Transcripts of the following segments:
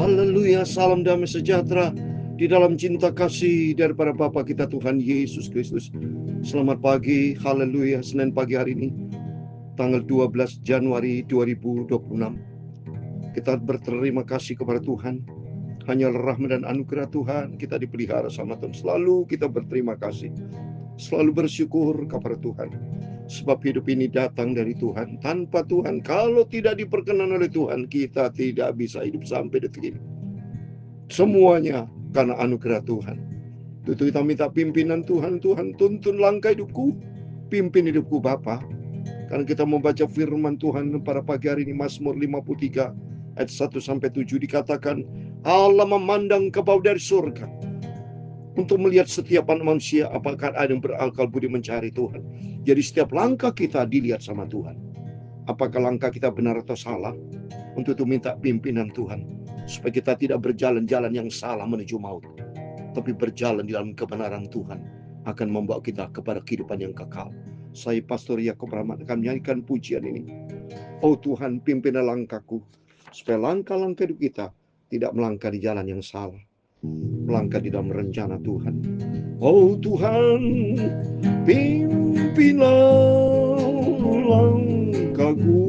Haleluya, salam damai sejahtera di dalam cinta kasih daripada Bapa kita Tuhan Yesus Kristus. Selamat pagi, haleluya, Senin pagi hari ini, tanggal 12 Januari 2026. Kita berterima kasih kepada Tuhan. Hanyalah rahmat dan anugerah Tuhan kita dipelihara sama Tuhan. Selalu kita berterima kasih, selalu bersyukur kepada Tuhan. Sebab hidup ini datang dari Tuhan. Tanpa Tuhan, kalau tidak diperkenan oleh Tuhan, kita tidak bisa hidup sampai detik ini. Semuanya karena anugerah Tuhan. Itu kita minta pimpinan Tuhan. Tuhan, tuntun langkah hidupku, pimpin hidupku Bapa. Karena kita membaca firman Tuhan pada pagi hari ini, Mazmur 53 ayat 1-7 dikatakan, Allah memandang ke bawah dari surga untuk melihat setiap manusia apakah ada yang berakal budi mencari Tuhan. Jadi setiap langkah kita dilihat sama Tuhan. Apakah langkah kita benar atau salah? Untuk itu minta pimpinan Tuhan, supaya kita tidak berjalan-jalan yang salah menuju maut, tapi berjalan di dalam kebenaran Tuhan akan membawa kita kepada kehidupan yang kekal. Saya Pastor Yakob Rahmat akan menyanyikan pujian ini. Oh Tuhan, pimpinlah langkahku, supaya langkah-langkah hidup kita tidak melangkah di jalan yang salah, melangkah di dalam rencana Tuhan. Oh Tuhan, pimpinlah langkahku.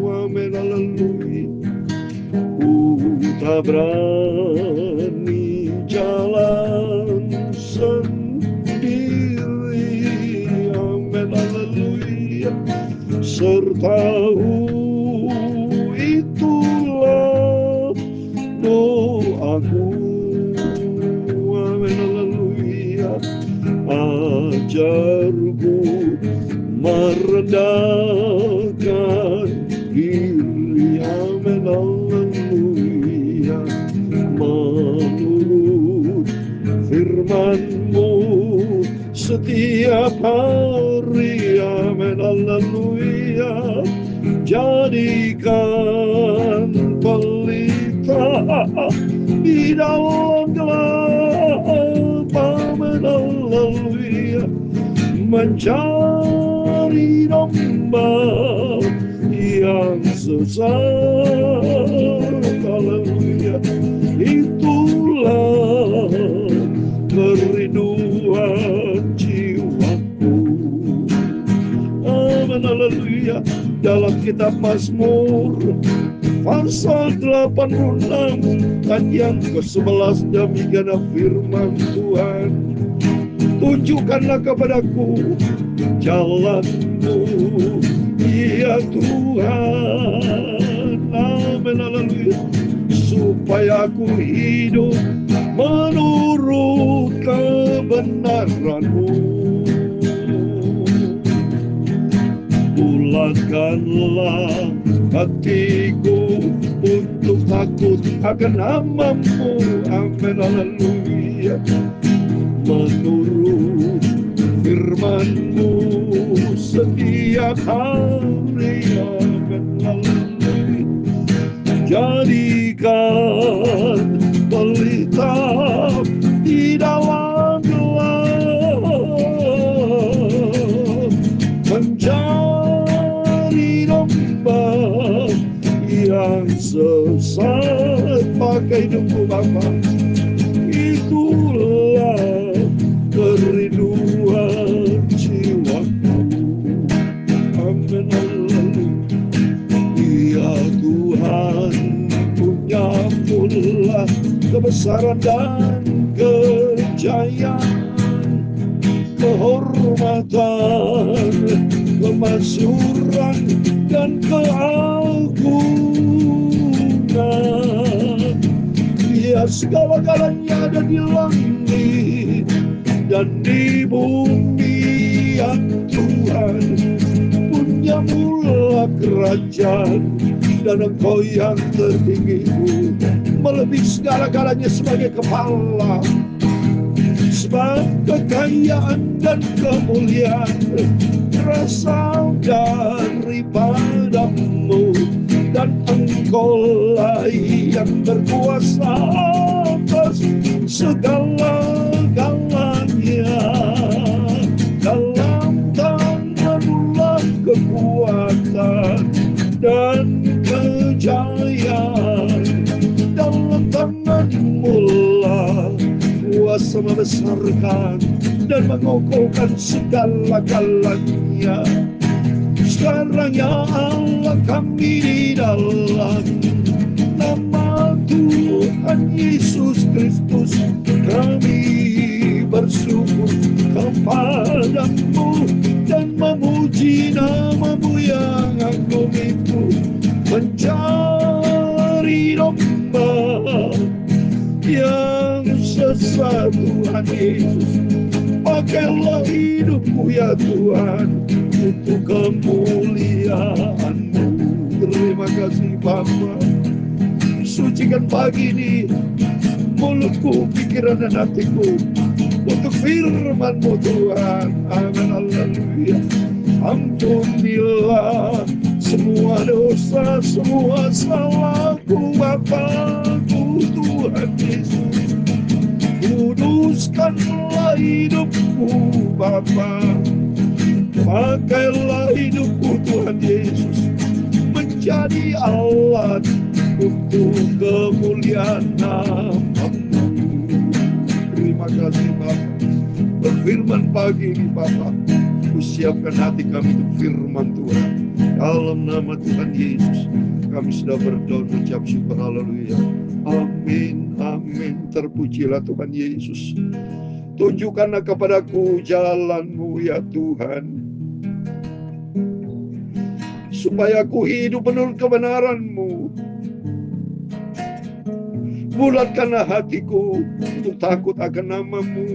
Amin, haleluya. Ku tak berani jalan sendiri. Amin, haleluya. Sertamu itulah doaku. Amin, haleluya. Ajarku merendahkan diri. Amin, haleluya. Menurut firman-Mu setiap hari. Amin, haleluya. Jadikan pelita di dalam gelap. Amin, haleluya. Mencari domba yang sesat. Haleluya. Itulah kerinduan jiwaku. Amin, haleluya. Dalam kitab Mazmur pasal 86 dan yang ke-11 demikian firman Tuhan. Tunjukkanlah kepadaku jalan-Mu, ya Tuhan. Amin, haleluya. Supaya aku hidup menurut kebenaran-Mu. Bulatkanlah hatiku untuk takut akan nama-Mu. Amin, haleluya. Menurut firman-Mu setiap hari. Amin, haleluya. Jadikan pelita di dalam gelap. Mencari domba yang sesat. Pakai hidupku Bapa. Itulah kerinduan jiwaku. Amin, haleluya. Ya Tuhan, punya pula kebesaran dan kejayaan, kehormatan, kemasyhuran dan keagungan. Ya segala-galanya ada di langit dan di bumi. Ya Tuhan, punya mula kerajaan, dan Engkau yang tertinggi, melebihi segala-galanya sebagai kepala. Sebab kekayaan dan kemuliaan berasal daripada-Mu, dan Engkau-lah yang berkuasa atas segala-galanya. Dalam tangan-Mu kekuatan dan kejayaan. membesarkan dan mengokohkan segala-galanya. Sekarang ya Allah, kami di dalam nama Tuhan Yesus Kristus, kami bersyukur kepadamu dan memuji namamu yang agung itu. Mencari domba yang sesat, Tuhan Yesus, pakailah hidupku ya Tuhan untuk kemuliaan-Mu. Terima kasih Bapa. Sucikan pagi ini mulutku, pikiran dan hatiku untuk firman-Mu Tuhan. Amin. Haleluya. Ampunilah semua dosa, semua salahku Bapakku Tuhan Yesus. Kuduskanlah hidupku Bapa. Pakailah hidupku Tuhan Yesus menjadi alat untuk kemuliaan nama-Mu. Terima kasih Bapa. Berfirman pagi ini Bapa, siapkan hati kami untuk firman Tuhan. Dalam nama Tuhan Yesus kami sudah berdoa mengucap syukur. Haleluya. Amin. Amin. Terpujilah Tuhan Yesus. Tunjukkanlah kepadaku jalan-Mu ya Tuhan, supaya aku hidup menurut kebenaran-Mu. Bulatkanlah hatiku untuk takut akan nama-Mu.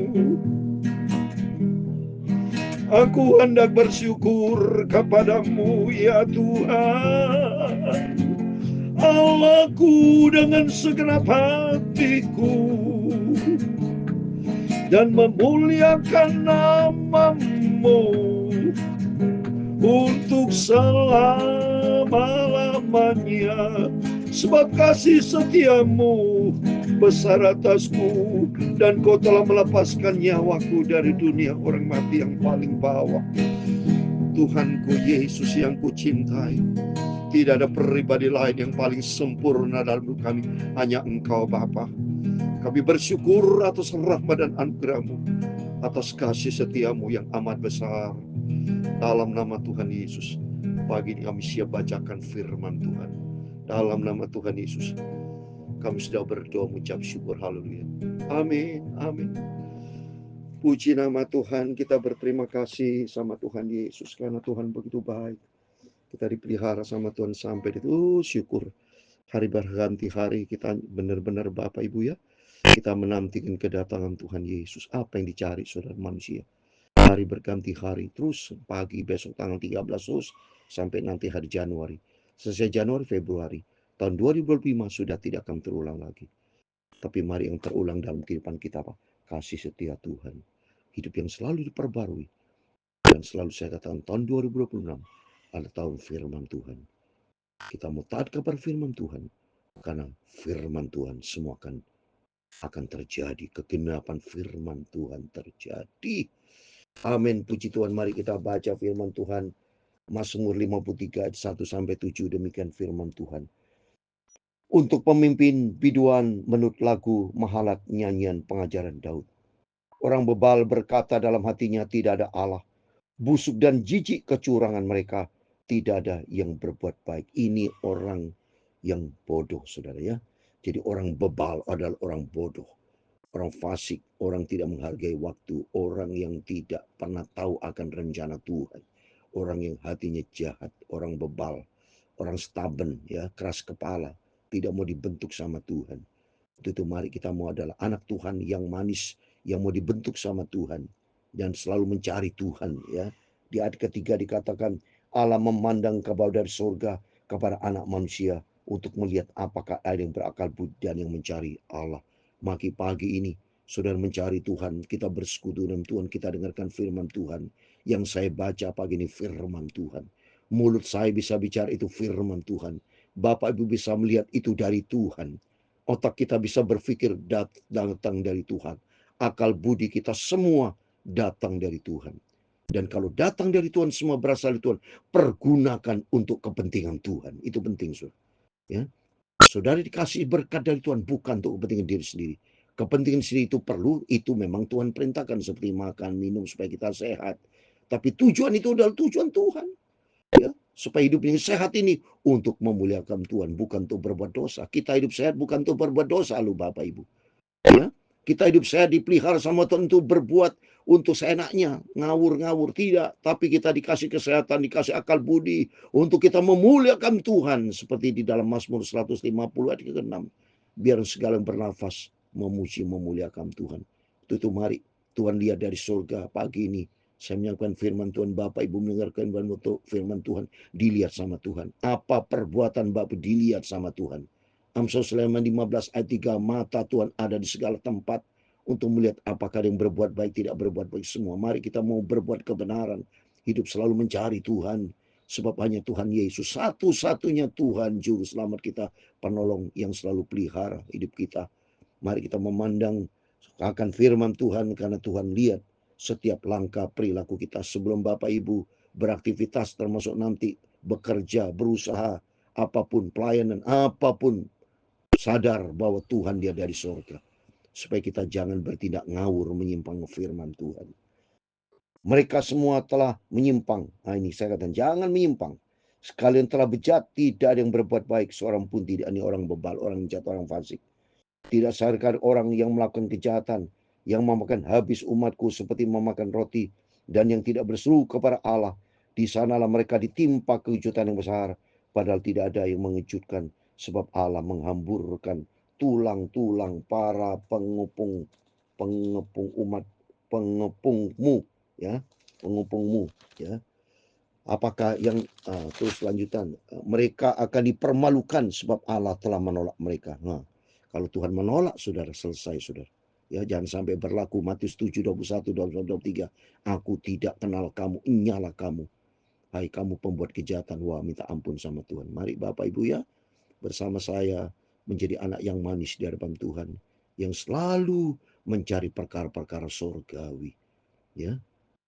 Aku hendak bersyukur kepadamu ya Tuhan, Allahku, dengan segenap hatiku, dan memuliakan nama-Mu untuk selama-lamanya. Sebab kasih setiamu besar atasku, dan Kau telah melepaskan nyawaku dari dunia orang mati yang paling bawah. Tuhanku Yesus yang kucintai, tidak ada pribadi lain yang paling sempurna dalam hidup kami, hanya Engkau Bapa. Kami bersyukur atas rahmat dan anugerah-Mu, atas kasih setiamu yang amat besar. Dalam nama Tuhan Yesus, pagi ini kami siap bacakan firman Tuhan. Dalam nama Tuhan Yesus kami sudah berdoa mengucap syukur. Haleluya. Amin. Amin. Puji nama Tuhan. Kita berterima kasih sama Tuhan Yesus karena Tuhan begitu baik. Kita dipelihara sama Tuhan sampai itu. Syukur hari berganti hari kita benar-benar Bapak Ibu ya. Kita menantikan kedatangan Tuhan Yesus. Apa yang dicari saudara manusia? Hari berganti hari terus, pagi besok tanggal 13 terus sampai nanti hari Januari. Selesai Januari, Februari. Tahun 2025 sudah tidak akan terulang lagi. Tapi mari yang terulang dalam kehidupan kita, Pak. Kasih setia Tuhan. Hidup yang selalu diperbarui. Dan selalu saya katakan tahun 2026 adalah tahun firman Tuhan. Kita mau taat kepada firman Tuhan. Karena firman Tuhan semua akan terjadi. Kegenapan firman Tuhan terjadi. Amin. Puji Tuhan. Mari kita baca firman Tuhan. Mazmur 53 ayat 1-7, demikian firman Tuhan. Untuk pemimpin biduan menurut lagu mahalat nyanyian pengajaran Daud. Orang bebal berkata dalam hatinya tidak ada Allah. Busuk dan jijik kecurangan mereka, tidak ada yang berbuat baik. Ini orang yang bodoh saudara ya. Jadi orang bebal adalah orang bodoh. Orang fasik, orang tidak menghargai waktu, orang yang tidak pernah tahu akan rencana Tuhan. Orang yang hatinya jahat, orang bebal, orang stubborn, ya, keras kepala, tidak mau dibentuk sama Tuhan. Itu mari kita mau adalah anak Tuhan yang manis, yang mau dibentuk sama Tuhan dan selalu mencari Tuhan, ya. Di ayat ketiga dikatakan Allah memandang ke bawah dari surga kepada anak manusia untuk melihat apakah ada yang berakal budi dan yang mencari Allah. Maki pagi ini saudara mencari Tuhan, kita bersekutu dengan Tuhan, kita dengarkan firman Tuhan. Yang saya baca pagi ini firman Tuhan. Mulut saya bisa bicara itu firman Tuhan. Bapak Ibu bisa melihat itu dari Tuhan. Otak kita bisa berpikir datang dari Tuhan. Akal budi kita semua datang dari Tuhan. Dan kalau datang dari Tuhan, semua berasal dari Tuhan. Pergunakan untuk kepentingan Tuhan. Itu penting, saudara. Ya. Saudara dikasih berkat dari Tuhan bukan untuk kepentingan diri sendiri. Kepentingan sendiri itu perlu, itu memang Tuhan perintahkan seperti makan, minum supaya kita sehat. Tapi tujuan itu adalah tujuan Tuhan. Ya, supaya hidup yang sehat ini untuk memuliakan Tuhan, bukan untuk berbuat dosa. Kita hidup sehat bukan untuk berbuat dosa, lu Bapak Ibu. Ya, kita hidup sehat dipelihara sama Tuhan untuk berbuat untuk seenaknya, ngawur-ngawur tidak, tapi kita dikasih kesehatan, dikasih akal budi untuk kita memuliakan Tuhan seperti di dalam Mazmur 150 ayat ke-6. Biar segala yang bernafas memuji memuliakan Tuhan. Itu mari Tuhan lihat dari surga pagi ini. Saya menyampaikan firman Tuhan, Bapak Ibu mendengarkan firman Tuhan, dilihat sama Tuhan. Apa perbuatan Bapak dilihat sama Tuhan. Amsal Sulaiman 15 ayat 3, mata Tuhan ada di segala tempat untuk melihat apakah yang berbuat baik, tidak berbuat baik semua. Mari kita mau berbuat kebenaran, hidup selalu mencari Tuhan. Sebab hanya Tuhan Yesus, satu-satunya Tuhan Juru Selamat kita, penolong yang selalu pelihara hidup kita. Mari kita memandang akan firman Tuhan, karena Tuhan lihat setiap langkah perilaku kita sebelum Bapak Ibu beraktivitas, termasuk nanti bekerja, berusaha, apapun, pelayanan, apapun, sadar bahwa Tuhan dia dari surga. Supaya kita jangan bertindak ngawur menyimpang firman Tuhan. Mereka semua telah menyimpang. Nah, ini saya katakan jangan menyimpang. Sekalian telah bejat, tidak ada yang berbuat baik, seorang pun tidak. Ini orang bebal, orang jahat, orang fasik. Tidak sadarkan orang yang melakukan kejahatan, yang memakan habis umatku seperti memakan roti, dan yang tidak berseru kepada Allah. Di sanalah mereka ditimpa kejutan yang besar, padahal tidak ada yang mengejutkan, sebab Allah menghamburkan tulang-tulang para pengepung umat, pengepungmu, ya, pengepungmu, ya. Apakah yang terus lanjutan, mereka akan dipermalukan sebab Allah telah menolak mereka. Nah, kalau Tuhan menolak, saudara, selesai, saudara. Ya, jangan sampai berlaku Matius 7, 21, 22, 23. Aku tidak kenal kamu, nyalah kamu. Hai kamu pembuat kejahatan. Wah, minta ampun sama Tuhan. Mari Bapak Ibu ya, bersama saya menjadi anak yang manis di hadapan Tuhan, yang selalu mencari perkara-perkara surgawi. Ya,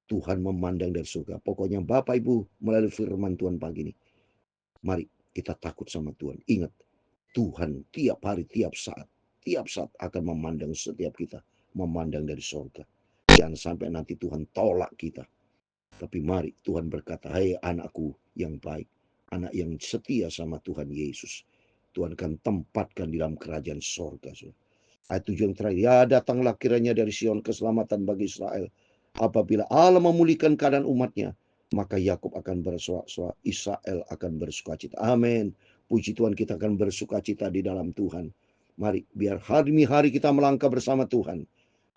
Tuhan memandang dari surga. Pokoknya Bapak Ibu melalui firman Tuhan pagi ini, mari kita takut sama Tuhan. Ingat, Tuhan tiap hari, tiap saat akan memandang setiap kita, memandang dari surga. Jangan sampai nanti Tuhan tolak kita. Tapi mari Tuhan berkata, hai anakku yang baik, anak yang setia sama Tuhan Yesus, Tuhan akan tempatkan di dalam kerajaan surga. Ayat 7 yang terakhir, ya datanglah kiranya dari Sion keselamatan bagi Israel. Apabila Allah memulihkan keadaan umatnya, maka Yakub akan bersuka-suka, Israel akan bersukacita. Amin. Puji Tuhan, kita akan bersukacita di dalam Tuhan. Mari, biar hari demi hari kita melangkah bersama Tuhan,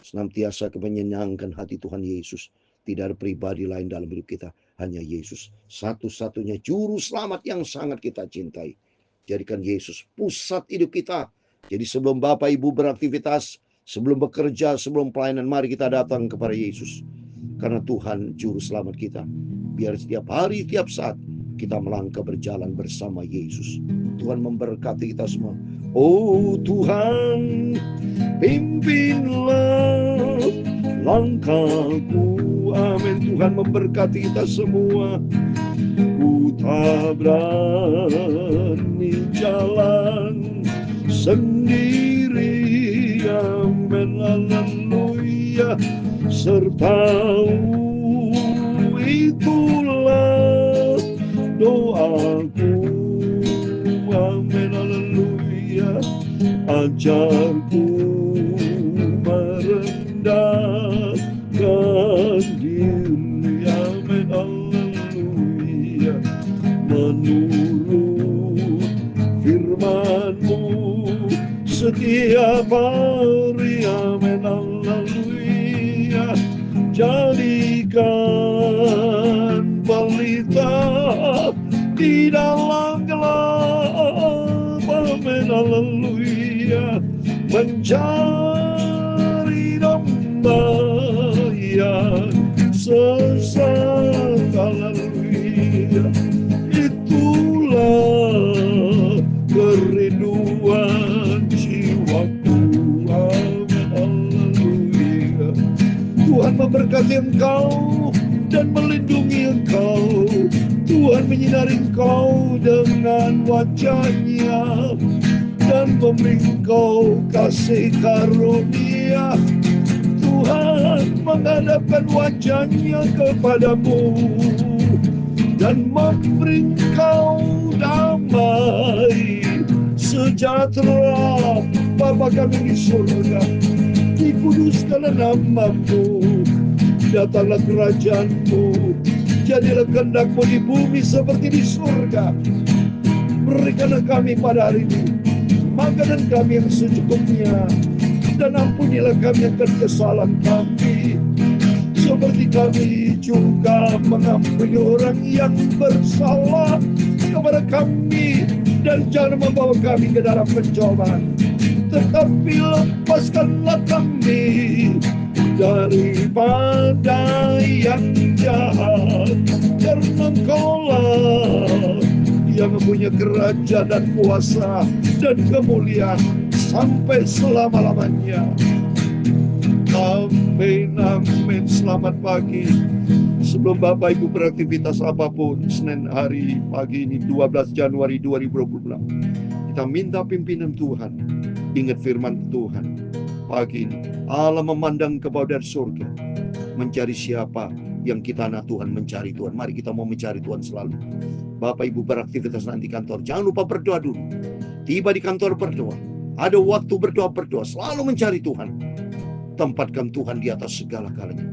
senantiasa menyenangkan hati Tuhan Yesus. Tidak ada pribadi lain dalam hidup kita, hanya Yesus. Satu-satunya juru selamat yang sangat kita cintai. Jadikan Yesus pusat hidup kita. Jadi sebelum Bapak Ibu beraktivitas, sebelum bekerja, sebelum pelayanan, mari kita datang kepada Yesus. Karena Tuhan juru selamat kita. Biar setiap hari, setiap saat kita melangkah berjalan bersama Yesus. Tuhan memberkati kita semua. Oh Tuhan, pimpinlah langkahku. Amin. Tuhan memberkati kita semua. Ku tak berani jalan sendiri. Amin. Haleluya. Sertamu itulah doaku. Amin. Haleluya. Ajarku merendahkan diri. Amin. Haleluya. Menurut firman-Mu setiap hari. Amin. Haleluya. Jadikan pelita di dalam gelap. Amin. Haleluya. Mencari domba yang sesat. Haleluya. Itulah kerinduan jiwaku. Amin. Haleluya. Tuhan memberkati engkau dan melindungi engkau. Tuhan menyinari engkau dengan wajah-Nya dan memberi Engkau kasih karunia. Tuhan menghadapkan wajahnya kepadamu dan memberi Engkau damai sejahtera. Bapa kami di surga, dikuduskanlah nama-Mu, datanglah kerajaan-Mu, jadilah kehendak-Mu di bumi seperti di surga. Berikanlah kami pada hari ini makanan kami yang secukupnya, dan ampunilah kami akan kesalahan kami, seperti kami juga mengampuni orang yang bersalah kepada kami, dan jangan membawa kami ke dalam pencobaan, tetapi lepaskanlah kami daripada yang jahat, karena Engkaulah yang mempunyai kerajaan dan kuasa dan kemuliaan sampai selama-lamanya. Amin, amin. Selamat pagi. Sebelum Bapak Ibu beraktivitas apapun, Senin hari pagi ini 12 Januari 2026, kita minta pimpinan Tuhan. Ingat firman Tuhan pagi ini, Allah memandang ke bawah dari surga, mencari siapa yang kita anak Tuhan, mencari Tuhan. Mari kita mau mencari Tuhan selalu. Bapak Ibu beraktivitas nanti kantor, jangan lupa berdoa dulu. Tiba di kantor berdoa, ada waktu berdoa, selalu mencari Tuhan. Tempatkan Tuhan di atas segala-galanya.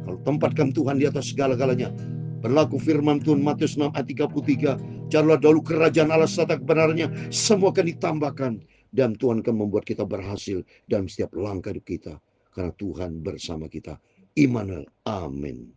Kalau tempatkan Tuhan di atas segala-galanya, berlaku firman Tuhan Matius 6 ayat 33, carilah dahulu kerajaan Allah serta kebenarannya, semua akan ditambahkan, dan Tuhan akan membuat kita berhasil dalam setiap langkah hidup kita, karena Tuhan bersama kita. Immanuel, amin.